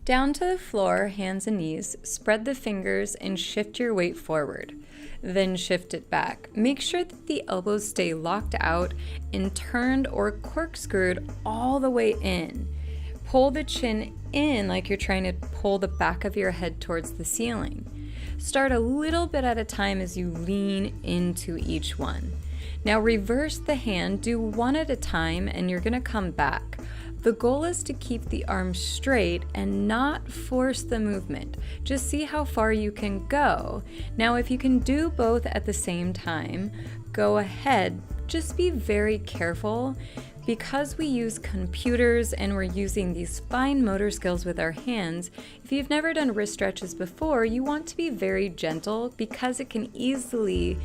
Down to the floor, hands and knees, spread the fingers and shift your weight forward. Then shift it back. Make sure that the elbows stay locked out and turned or corkscrewed all the way in. Pull the chin in like you're trying to pull the back of your head towards the ceiling. Start a little bit at a time as you lean into each one. Now reverse the hand, do one at a time, and you're gonna come back. The goal is to keep the arms straight and not force the movement. Just see how far you can go. Now, if you can do both at the same time, go ahead. Just be very careful. Because we use computers and we're using these fine motor skills with our hands, if you've never done wrist stretches before, you want to be very gentle because it can easily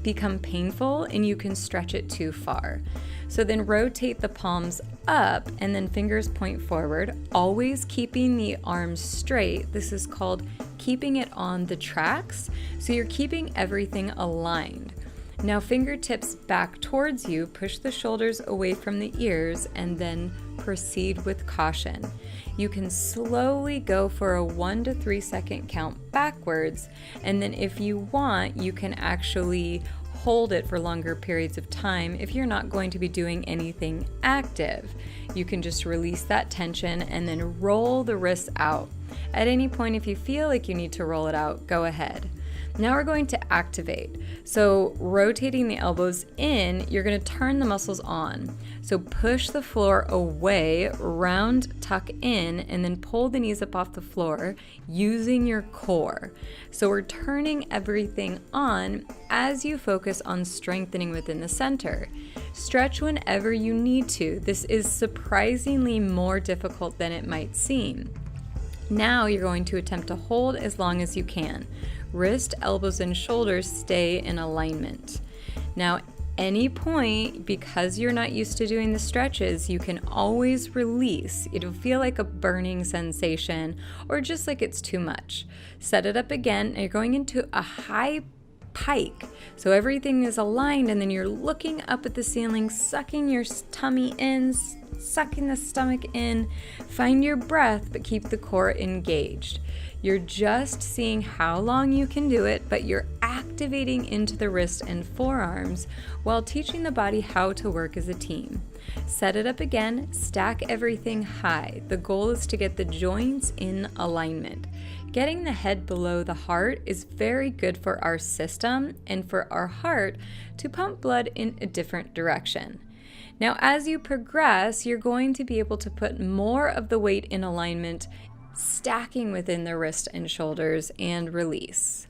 become painful and you can stretch it too far. So then rotate the palms up and then fingers point forward, always keeping the arms straight. This is called keeping it on the tracks. So you're keeping everything aligned. Now fingertips back towards you, push the shoulders away from the ears, and then proceed with caution. You can slowly go for a 1 to 3 second count backwards, and then if you want, you can actually hold it for longer periods of time if you're not going to be doing anything active. You can just release that tension and then roll the wrists out. At any point, if you feel like you need to roll it out, go ahead. Now we're going to activate. So rotating the elbows in, you're going to turn the muscles on. So push the floor away, round, tuck in, and then pull the knees up off the floor using your core. So we're turning everything on as you focus on strengthening within the center. Stretch whenever you need to. This is surprisingly more difficult than it might seem. Now you're going to attempt to hold as long as you can. Wrist, elbows, and shoulders stay in alignment. Now, any point, because you're not used to doing the stretches, you can always release. It'll feel like a burning sensation or just like it's too much. Set it up again. You're going into a high pike. So everything is aligned and then you're looking up at the ceiling, sucking your tummy in, sucking the stomach in. Find your breath, but keep the core engaged. You're just seeing how long you can do it, but you're activating into the wrist and forearms while teaching the body how to work as a team. Set it up again, stack everything high. The goal is to get the joints in alignment. Getting the head below the heart is very good for our system and for our heart to pump blood in a different direction. Now, as you progress, you're going to be able to put more of the weight in alignment, stacking within the wrist and shoulders, and release.